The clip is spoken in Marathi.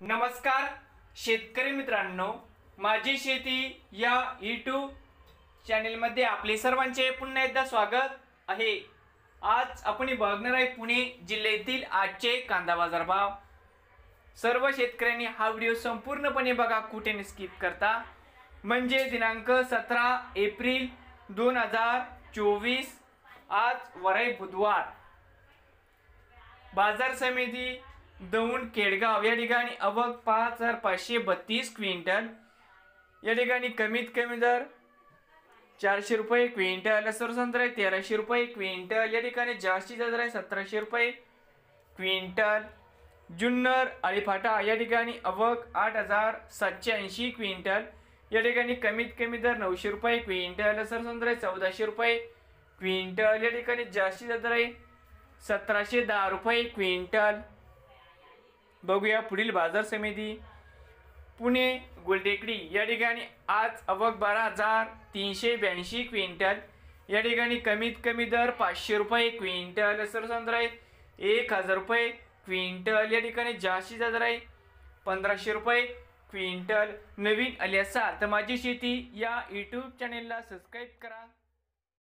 नमस्कार शेतकरी मित्रांनो, माझी शेती या यूट्यूब चॅनेलमध्ये आपले सर्वांचे पुन्हा एकदा स्वागत आहे। आज आपण बघणार आहे पुणे जिल्ह्यातील आजचे कांदा बाजार भाव। सर्व शेतकऱ्यांनी हा व्हिडिओ संपूर्णपणे बघा, कुठे स्किप करता, म्हणजे दिनांक 17 एप्रिल 2024 आज वराई बुधवार। बाजार समिती दौंड केडगाव या ठिकाणी आवक 5532 क्विंटल, या ठिकाणी कमीत कमी दर 400 रुपये क्विंटल, सरसंत्रा 1300 रुपये क्विंटल, या ठिकाणी जास्तीत दर आहे 1700 रुपये क्विंटल। जुन्नर अळीफाटा या ठिकाणी आवक 8780 क्विंटल, या ठिकाणी कमीत कमी दर 900 रुपये क्विंटल, सरसंत्रा 1400 रुपये क्विंटल, या ठिकाणी जास्तीत दर आहे 1710 रुपये क्विंटल। बघूया पुढील बाजार समिती पुणे गुलटेकडी या ठिकाणी आज आवक 12382 क्विंटल, या ठिकाणी कमीत कमी दर 500 रुपये क्विंटल, सरसंत्रा 1000 रुपये क्विंटल, या ठिकाणी जास्तीत दर आहे 1500 रुपये क्विंटल। नवीन आले असाल तर माझी शेती या यूट्यूब चॅनेलला सबस्क्राईब करा।